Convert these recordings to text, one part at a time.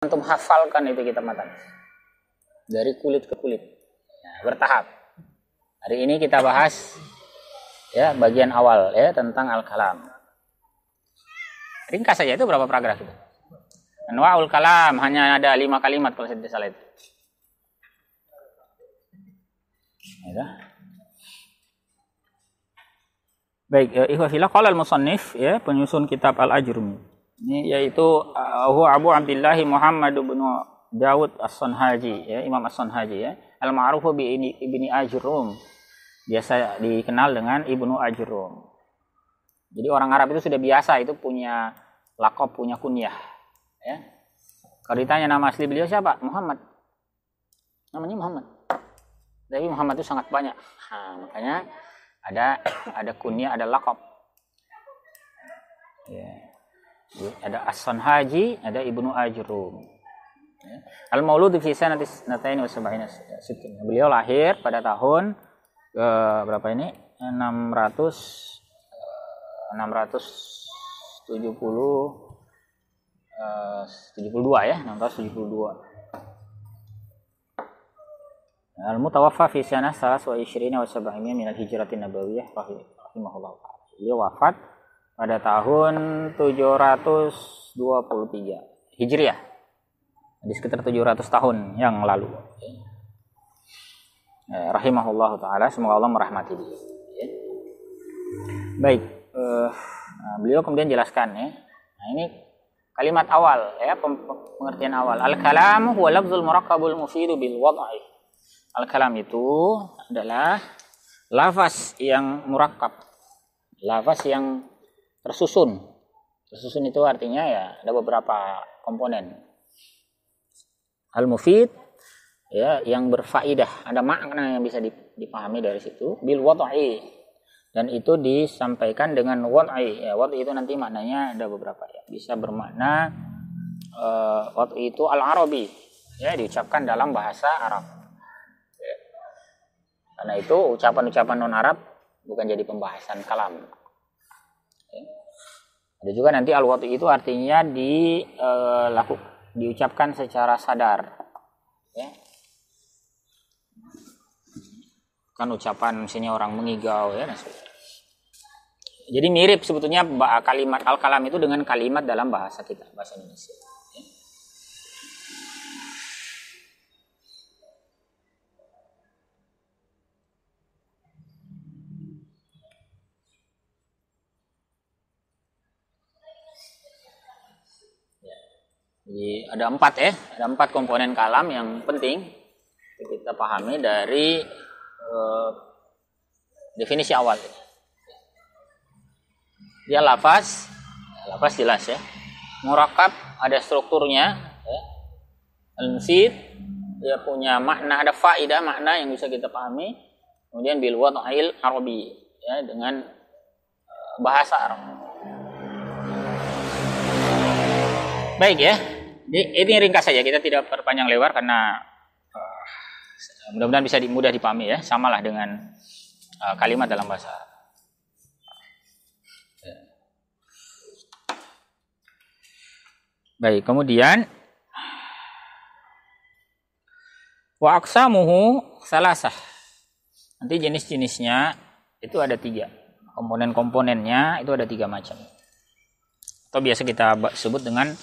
antum hafalkan itu kitab matan dari kulit ke kulit, bertahap. Hari ini kita bahas ya bagian awal ya tentang al-kalam. Ringkas saja, itu berapa paragraf itu? Anwa'ul kalam, hanya ada 5 kalimat kalau saya tidak salah itu. Ya. Baik, ikhwafillah, qala al-musannif ya, penyusun kitab Al-Ajrumi. Ini yaitu Abu Abdullah Muhammad bin Dawud As-Sanhaji ya, Imam As-Sanhaji ya, al-ma'rufu bi Ibni Ajrum. Biasa dikenal dengan Ibnu Ajrum. Jadi orang Arab itu sudah biasa itu punya laqab, punya kunyah ya. Kalau ditanya nama asli beliau siapa? Muhammad. Namanya Muhammad. Tapi Muhammad itu sangat banyak. Nah, makanya ada kunyah, ada laqab. Ya. Ada As-Sanhaji, ada Ibnu Ajrum. Ya. Al-Maulud fi sanati 72 Beliau lahir pada tahun berapa ini? 672 ya, 672. Al-mutawaffa fi sanah 23 wa 700 min al-hijratin nabawiyah rahimahullah ta'ala. Beliau wafat pada tahun 723 Hijriah. Di sekitar 700 tahun yang lalu. Rahimahullah ta'ala, semoga Allah merahmati dia. Baik, beliau kemudian jelaskan ya. Nah, ini kalimat awal ya, pengertian awal. Al-kalam huwa lafzul murakkabul mufidu bil wad'i. Al-kalam itu adalah lafaz yang murakkab, lafaz yang tersusun. Tersusun itu artinya ya ada beberapa komponen. Al-mufid ya, yang berfaedah, ada makna yang bisa dipahami dari situ. Bil wad'i, dan itu disampaikan dengan wad'i. Ya, wad'i itu nanti maknanya ada beberapa ya. Bisa bermakna wad'i itu al-arabi, ya, diucapkan dalam bahasa Arab. Ya. Karena itu ucapan-ucapan non-Arab bukan jadi pembahasan kalam. Ya. Ada juga nanti al-wad'i itu artinya diucapkan secara sadar. Ya. Kan ucapan misalnya orang mengigau ya. Jadi mirip sebetulnya kalimat al-kalam itu dengan kalimat dalam bahasa kita, bahasa Indonesia. Jadi ada 4 ya, ada 4 komponen kalam yang penting kita pahami dari definisi awal. Dia lafaz jelas ya. Murakkab ada strukturnya ya. Al-mufid dia punya makna, ada faedah, makna yang bisa kita pahami. Kemudian bil wad'il arabi ya, dengan bahasa Arab. Baik ya. Ini ringkas saja, kita tidak perpanjang lebar karena mudah-mudahan bisa mudah dipahami ya, samalah dengan kalimat dalam bahasa Arab. Baik, kemudian wa aqsamuhu salasah. Nanti jenis-jenisnya itu ada 3. Komponen-komponennya itu ada 3 macam. Atau biasa kita sebut dengan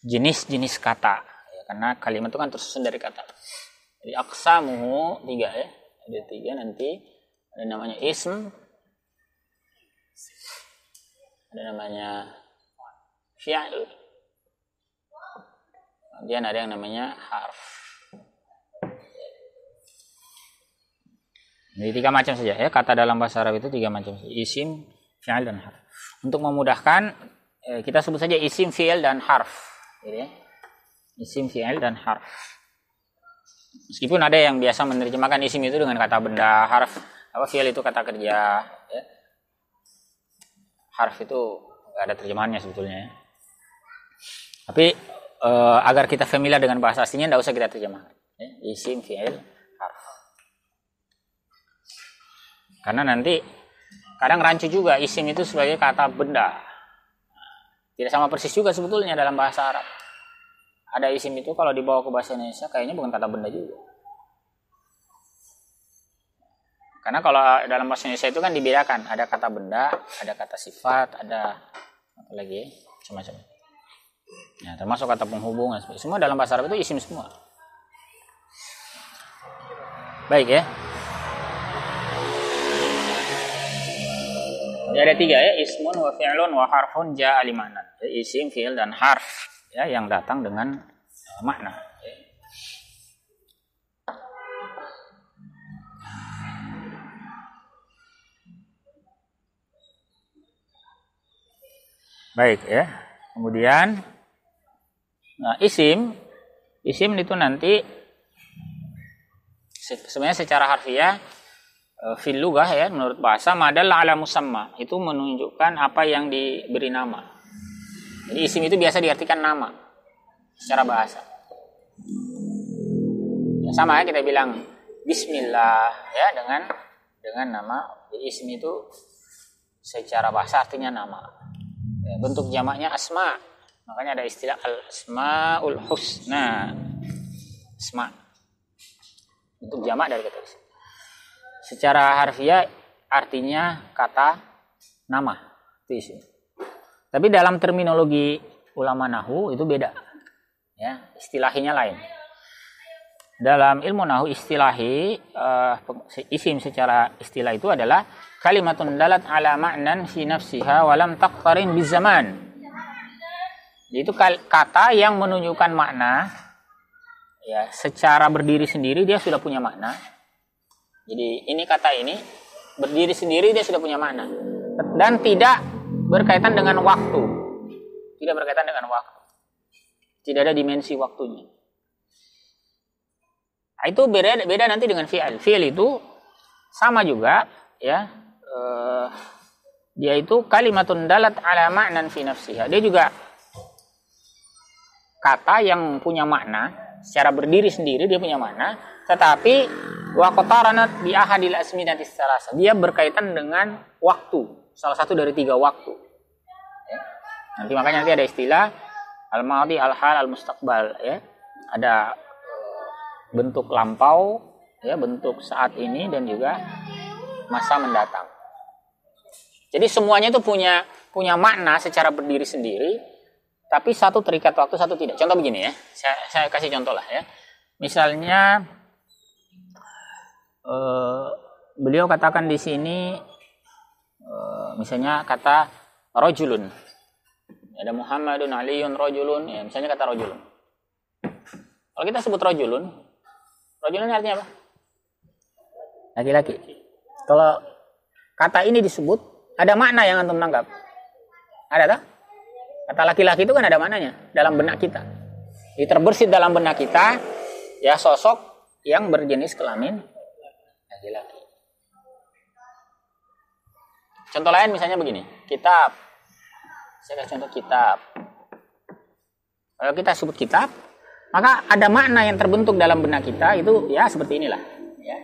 jenis-jenis kata ya, karena kalimat itu kan tersusun dari kata. Jadi aqsamuhu 3 ya. Ada 3 nanti. Ada namanya ism. Ada namanya fi'il. Kemudian ada yang namanya harf. Jadi 3 macam saja ya. Kata dalam bahasa Arab itu 3 macam saja. Isim, fi'il, dan harf. Untuk memudahkan kita sebut saja isim, fi'il, dan harf. Gitu ya. Isim, fi'il, dan harf. Meskipun ada yang biasa menerjemahkan isim itu dengan kata benda, harf fi'il itu kata kerja ya. Harf itu enggak ada terjemahannya sebetulnya ya. Tapi agar kita familiar dengan bahasa aslinya enggak usah kita terjemahkan ya. Isim, fi'il, harf. Karena nanti kadang rancu juga isim itu sebagai kata benda. Tidak sama persis juga sebetulnya dalam bahasa Arab. ada isim itu kalau dibawa ke bahasa Indonesia kayaknya bukan kata benda juga. Karena kalau dalam bahasa Indonesia itu kan dibedakan, ada kata benda, ada kata sifat, ada apa lagi, macam-macam. Ya, termasuk kata penghubung, semua dalam bahasa Arab itu isim semua. Baik ya. Jadi ada 3 ya, ismun wa fi'lun wa harfun ja'a limanan. Isim, fi'il dan harf ya yang datang dengan makna. Baik ya. Kemudian isim itu nanti sebenarnya secara harfiah fil lughah ya, menurut bahasa madalla ala musamma, itu menunjukkan apa yang diberi nama. Jadi isim itu biasa diartikan nama secara bahasa. Ya, sama ya kita bilang bismillah ya dengan nama. Jadi isim itu secara bahasa artinya nama. Ya, bentuk jamaknya asma. Makanya ada istilah al-asmaul husna. Asma. Bentuk jamak dari kata isim. Secara harfiah artinya kata nama. Itu isim. Tapi dalam terminologi ulama nahwu itu beda. Ya, istilahinya lain. Dalam ilmu nahwu istilahi isim secara istilah itu adalah kalimatun dalat ala ma'nan fi nafsiha wa lam taqtarin bizaman. Itu kata yang menunjukkan makna ya, secara berdiri sendiri dia sudah punya makna. Jadi ini kata ini berdiri sendiri dia sudah punya makna dan tidak berkaitan dengan waktu. Tidak berkaitan dengan waktu. Tidak ada dimensi waktunya. Nah, itu beda nanti dengan fi'il. Fi'il itu sama juga ya. Dia itu kalimatun dalat ala ma'nan fi nafsiha. Dia juga kata yang punya makna, secara berdiri sendiri dia punya makna, tetapi waqtaranat bi ahadil asminatis salasa. Dia berkaitan dengan waktu, salah satu dari 3 waktu. Ya. Makanya nanti ada istilah al-madhi, al-hal, al-mustaqbal ya. Ada bentuk lampau, ya, bentuk saat ini dan juga masa mendatang. Jadi semuanya itu punya makna secara berdiri sendiri, tapi satu terikat waktu, satu tidak. Contoh begini ya, saya kasih contoh lah ya. Misalnya beliau katakan di sini, misalnya kata rojulun. Ada Muhammadun, Aliun, rojulun. Ya, misalnya kata rojulun. Kalau kita sebut rojulun ini artinya apa? Laki-laki. Kalau kata ini disebut, ada makna yang antum tanggap. Ada tak? Kata laki-laki itu kan ada maknanya dalam benak kita. Jadi terbersit dalam benak kita ya sosok yang berjenis kelamin laki-laki. Contoh lain misalnya begini, kitab. Saya kasih contoh kitab. Kalau kita sebut kitab, maka ada makna yang terbentuk dalam benak kita itu ya seperti inilah. Ya.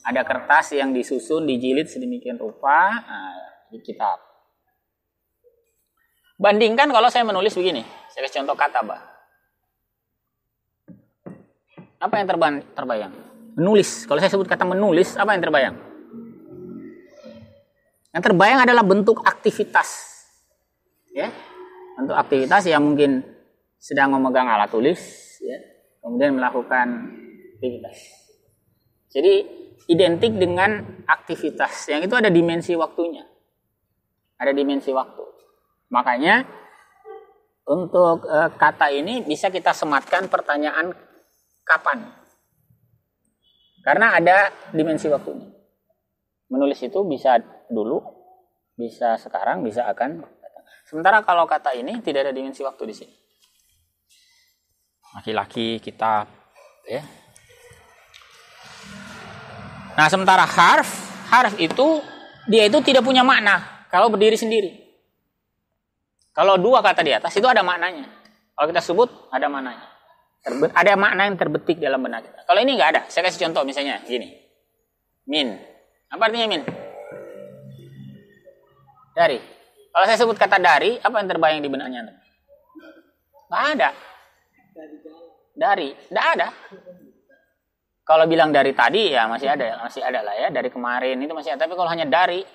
Ada kertas yang disusun, dijilid sedemikian rupa, di kitab. Bandingkan kalau saya menulis begini, saya kasih contoh katabah. Apa yang terbayang? Menulis. Kalau saya sebut kata menulis, apa yang terbayang? Yang terbayang adalah bentuk aktivitas. Ya, bentuk aktivitas yang mungkin sedang memegang alat tulis, ya, kemudian melakukan aktivitas. Jadi identik dengan aktivitas yang itu ada dimensi waktunya, ada dimensi waktu. Makanya untuk kata ini bisa kita sematkan pertanyaan kapan, karena ada dimensi waktunya. Menulis itu bisa dulu, bisa sekarang, bisa akan datang. Sementara kalau kata ini tidak ada dimensi waktu di sini. Laki-laki, kitab, ya. Nah, sementara harf itu dia itu tidak punya makna kalau berdiri sendiri. Kalau 2 kata di atas itu ada maknanya. Kalau kita sebut ada maknanya. Ada makna yang terbetik dalam benak kita. Kalau ini nggak ada. Saya kasih contoh misalnya gini. Min. Apa artinya min? Dari. Kalau saya sebut kata dari, apa yang terbayang di benaknya? Nggak ada. Dari, tidak ada. Kalau bilang dari tadi ya masih ada lah ya, dari kemarin itu masih ada. Tapi kalau hanya dari,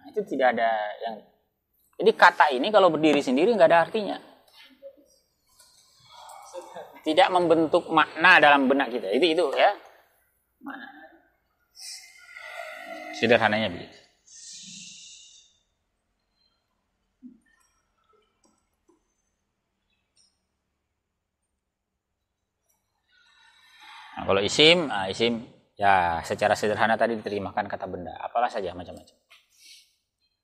itu tidak ada yang. Jadi kata ini kalau berdiri sendiri nggak ada artinya. Tidak membentuk makna dalam benak kita. Itu ya. Mana? Sederhananya begitu. Nah, kalau isim ya secara sederhana tadi diterjemahkan kata benda, apalah saja macam-macam.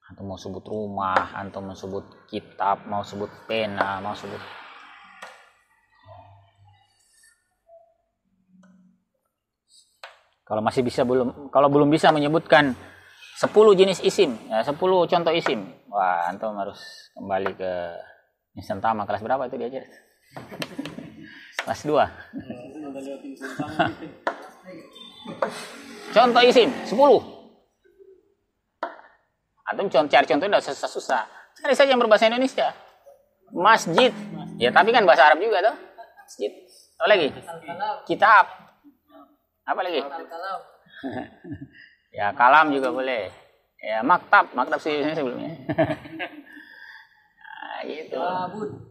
Atau mau sebut rumah, atau mau sebut kitab, mau sebut pena, mau sebut. Kalau belum bisa menyebutkan 10 jenis isim, ya 10 contoh isim. Wah, antum harus kembali ke Nusantama kelas berapa itu diajar? Kelas 2. Contoh isim 10. Antum cari contoh udah susah-susah. Cari saja yang berbahasa Indonesia. Masjid. Ya, tapi kan bahasa Arab juga tuh. Masjid. Apa lagi? Kitab. Apa lagi? Ya, kalam juga boleh. Ya, maktab sih sebelumnya. Nah, gitu.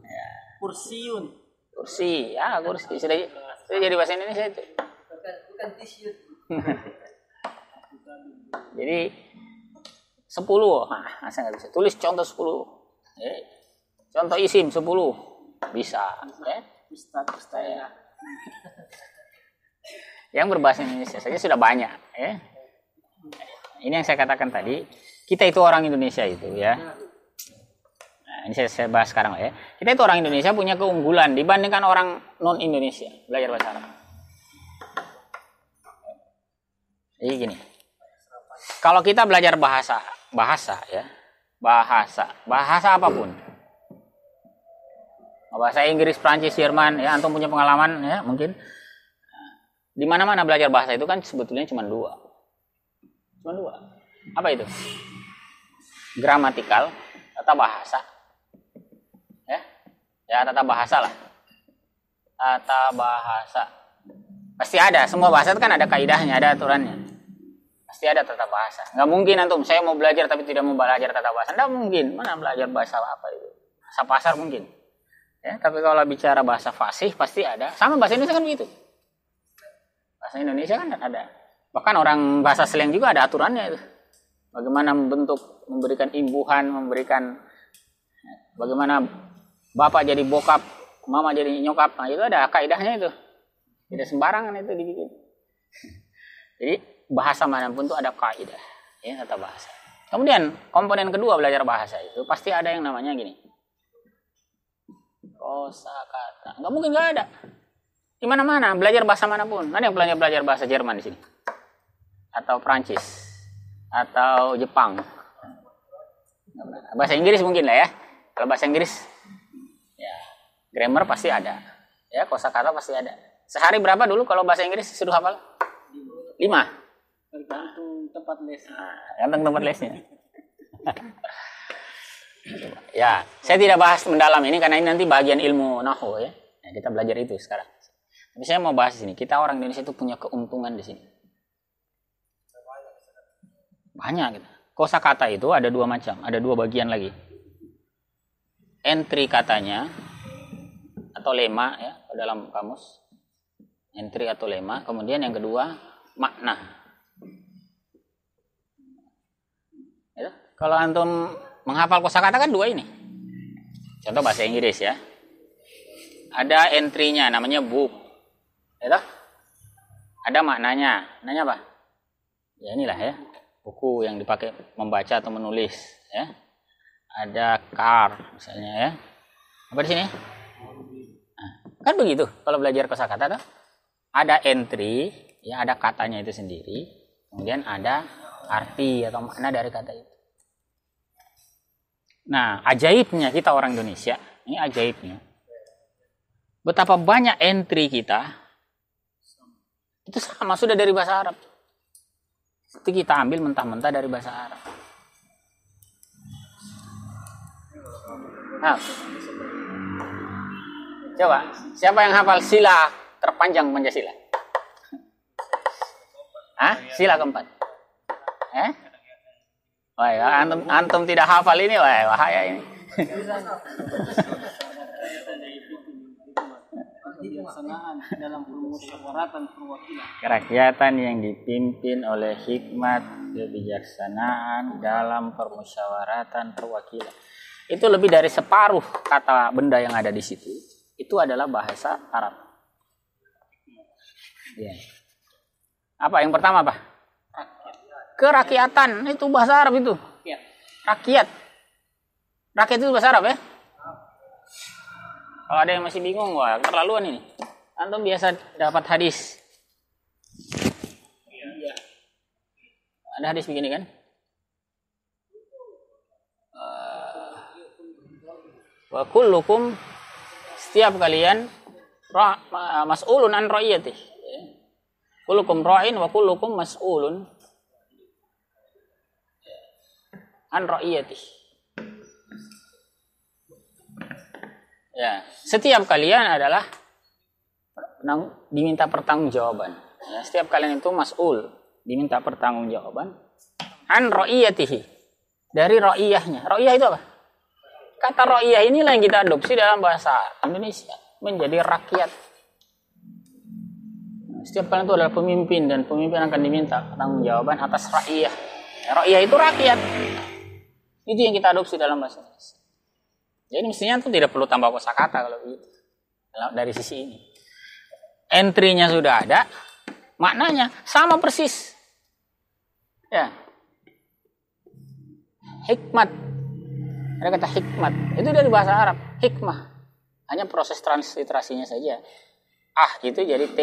Ya. Kursi, ya kursi sudah jadi bahasa Indonesia itu. Bukan tisu. Jadi 10, masa nggak bisa? Tulis contoh 10. Contoh isim 10 bisa. Ya. Yang berbahasa Indonesia saja sudah banyak. Ini yang saya katakan tadi. Kita itu orang Indonesia itu ya. Ini saya bahas sekarang ya. Kita itu orang Indonesia punya keunggulan dibandingkan orang non Indonesia belajar bahasa Arab. Jadi gini. Kalau kita belajar bahasa ya. Bahasa apapun. Bahasa Inggris, Prancis, Jerman ya, antum punya pengalaman ya, mungkin. Di mana-mana belajar bahasa itu kan sebetulnya cuma 2. Cuma 2. Apa itu? Gramatikal, tata bahasa. Ya, tata bahasa lah. Tata bahasa. Pasti ada. Semua bahasa itu kan ada kaidahnya, ada aturannya. Pasti ada tata bahasa. Nggak mungkin antum, saya mau belajar tapi tidak mau belajar tata bahasa. Nggak mungkin. Mana belajar bahasa apa itu? Bahasa pasar mungkin. Ya, tapi kalau bicara bahasa fasih pasti ada. Sama bahasa Indonesia kan begitu. Bahasa Indonesia kan ada. Bahkan orang bahasa slang juga ada aturannya itu. Bagaimana membentuk, memberikan imbuhan, bagaimana bapak jadi bokap, mama jadi nyokap. Nah, itu ada kaidahnya itu. Tidak sembarangan itu dibikin. Jadi bahasa manapun itu ada kaidah, ya, kata bahasa. Kemudian komponen kedua belajar bahasa itu pasti ada yang namanya gini. Kosakata. Enggak mungkin enggak ada. Di mana-mana belajar bahasa manapun. Ada yang belajar bahasa Jerman di sini. Atau Prancis. Atau Jepang. Bahasa Inggris mungkin lah ya. Kalau bahasa Inggris ya, grammar pasti ada. Ya, kosakata pasti ada. Sehari berapa dulu kalau bahasa Inggris sudah hafal? 5. Tergantung tempat les. Tergantung tempat lesnya. Ya, saya tidak bahas mendalam ini karena ini nanti bagian ilmu nahwu ya. Nah, kita belajar itu sekarang. Tapi saya mau bahas di sini. Kita orang Indonesia itu punya keuntungan di sini. Banyak gitu. Kosakata itu ada 2 macam, ada 2 bagian lagi. Entry katanya atau lema ya dalam kamus. Entry atau lema. Kemudian yang kedua makna. Ya, kalau antum menghafal kosakata kan 2 ini. Contoh bahasa Inggris ya. Ada entry-nya namanya book. Ya, ada maknanya. Maknanya apa? Ya inilah ya. Buku yang dipakai membaca atau menulis ya. Ada car misalnya ya. Apa di sini? Nah, kan begitu kalau belajar kosakata tuh. Ada entry, ya ada katanya itu sendiri. Kemudian ada arti atau makna dari kata itu. Nah, ajaibnya kita orang Indonesia, ini ajaibnya. Betapa banyak entry kita itu sama sudah dari bahasa Arab. Itu kita ambil mentah-mentah dari bahasa Arab. Nah, Coba, siapa yang hafal sila terpanjang Pancasila? Hah? Sila keempat. Wah, ya, antum tidak hafal ini, wah, bahaya ini. Kerakyatan yang dipimpin oleh hikmat kebijaksanaan dalam permusyawaratan perwakilan. Itu lebih dari separuh kata benda yang ada di situ. Itu adalah bahasa Arab. Ya. Apa yang pertama apa? Kerakyatan itu bahasa Arab itu. Rakyat. Rakyat itu bahasa Arab ya? Kalau ada yang masih bingung, wah keterlaluan ini. Antum biasa dapat hadis. Ada hadis begini kan? Wa kullukum, setiap kalian mas'ulun an ra'iyatih. Kullukum ra'in wa kullukum mas'ulun an ra'iyatih. Ya, setiap kalian adalah diminta pertanggungjawaban. Ya, setiap kalian itu mas'ul, diminta pertanggungjawaban an ra'iyatihi, dari ra'iyahnya. Ra'iyah itu apa? Kata ra'iyah inilah yang kita adopsi dalam bahasa Indonesia, menjadi rakyat. Setiap kalian itu adalah pemimpin, dan pemimpin akan diminta pertanggungjawaban atas ra'iyah. Ya, ra'iyah itu rakyat. Itu yang kita adopsi dalam bahasa Indonesia. Jadi mestinya itu tidak perlu tambah kosakata kalau begitu. Dari sisi ini. Entry-nya sudah ada, maknanya sama persis. Ya. Hikmat. Ada kata hikmat. Itu dari bahasa Arab. Hikmah. Hanya proses transliterasinya saja. Itu jadi T.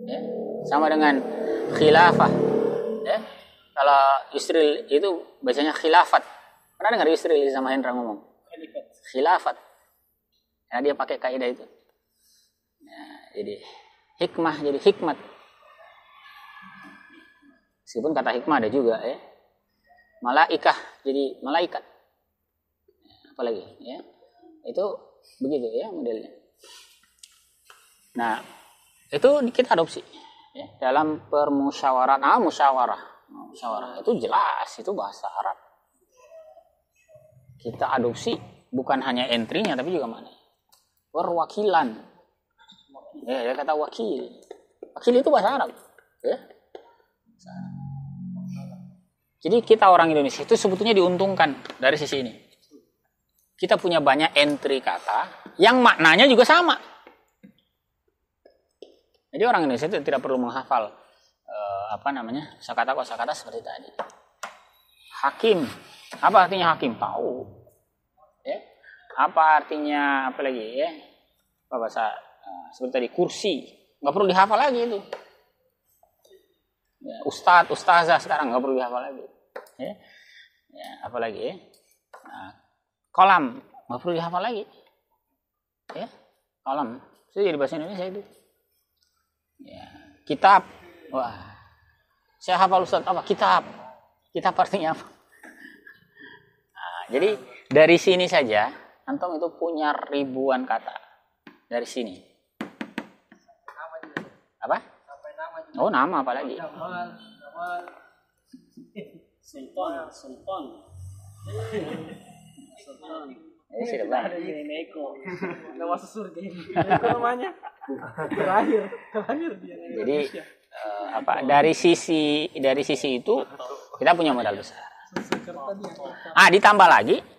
Ya. Sama dengan khilafah. Ya. Kalau Yusril itu bacanya khilafat. Pernah dengar Yusril sama Hendra ngomong? Khilafat. Karena dia pakai kaidah itu. Ya, jadi hikmah jadi hikmat. Meskipun kata hikmah ada juga ya. Malaikah jadi malaikat. Apalagi ya. Itu begitu ya modelnya. Nah, itu kita adopsi ya, dalam permusyawaratan. Musyawarah itu jelas itu bahasa Arab. Kita adopsi bukan hanya entry-nya tapi juga mana? Perwakilan. Ya, kata wakil. Wakil itu bahasa Arab. Ya. Jadi kita orang Indonesia itu sebetulnya diuntungkan dari sisi ini. Kita punya banyak entry kata yang maknanya juga sama. Jadi orang Indonesia itu tidak perlu menghafal kosakata seperti tadi. Hakim. Apa artinya hakim? Tahu. Ya. Apa artinya apa lagi ya? Apa bahasa seperti tadi kursi. Enggak perlu dihafal lagi itu. Ya, ustazah sekarang enggak perlu dihafal lagi. Ya. Ya, apa lagi ya? Nah, kolam enggak perlu dihafal lagi. Ya. Kolam. Itu jadi bahasa Indonesia itu. Ya. Kitab. Wah. Saya hafal Ustaz apa? Kitab. Kitab artinya apa? Jadi dari sini saja antum itu punya ribuan kata dari sini. Apa? Oh, nama apa lagi? Sultan. Ini sudah banyak. Udah masuk surga ini. Namanya. Terakhir dia. Jadi dari sisi itu kita punya modal besar.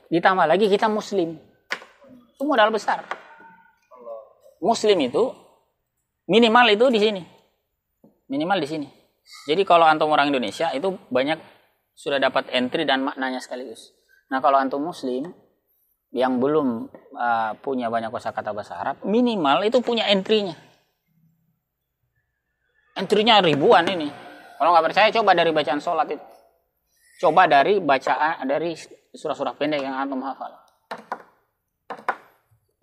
Ditambah lagi kita muslim. Itu modal besar. Muslim itu minimal itu di sini. Minimal di sini. Jadi kalau antum orang Indonesia itu banyak sudah dapat entry dan maknanya sekaligus. Nah, kalau antum muslim yang belum punya banyak kosakata bahasa Arab, minimal itu punya entry-nya. Entry-nya ribuan ini. Kalau nggak percaya coba dari bacaan sholat itu. Coba dari bacaan dari surah-surah pendek yang antum hafal.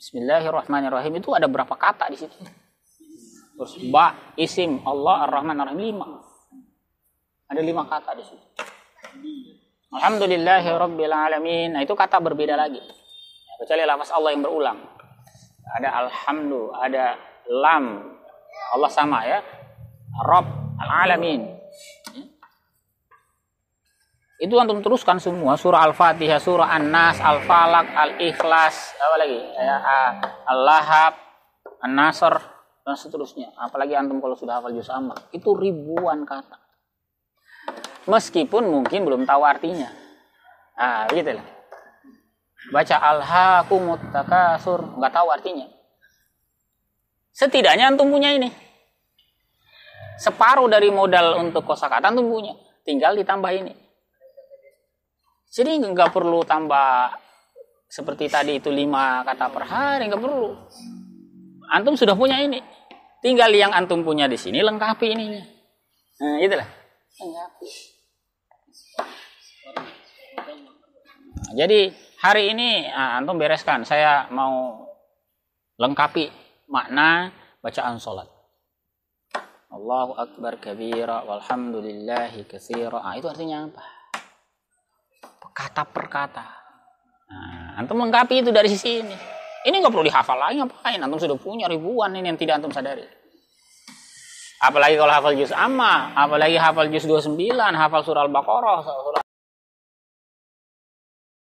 Bismillahirrahmanirrahim itu ada berapa kata di situ? Terus isim Allah Ar-Rahman Ar-Rahim 5. Ada 5 kata di situ. Alhamdulillahirabbil alamin. Nah, itu kata berbeda lagi. Ya, kecuali lafaz Allah yang berulang. ada alhamdu, ada lam. Allah sama ya. Rabb al-alamin. Itu antum teruskan semua surah Al-Fatihah, surah An-Nas, Al-Falaq, Al-Ikhlas, apa lagi? Ya, Al-Lahab, An-Nasr dan seterusnya. Apalagi antum kalau sudah hafal juz amma, itu ribuan kata. Meskipun mungkin belum tahu artinya. Nah, begitulah. Baca Alhaakumut Takasur, enggak tahu artinya. Setidaknya antum punya ini. Separuh dari modal untuk kosakata antum punya, tinggal ditambah ini. Jadi nggak perlu tambah seperti tadi itu 5 kata per hari, nggak perlu. Antum sudah punya ini. Tinggal yang antum punya di sini lengkapi ininya. Nah, itulah. Lengkapi. Nah, jadi hari ini antum bereskan. Saya mau lengkapi makna bacaan sholat. Allahu Akbar kabira walhamdulillahi katsira. Itu artinya apa? Kata per kata. Nah, antum lengkapi itu dari sisi ini. Ini nggak perlu dihafal lagi, ngapain? Antum sudah punya ribuan ini yang tidak antum sadari. Apalagi kalau hafal juz amma, apalagi hafal juz 29, hafal surah Al-Baqarah, surah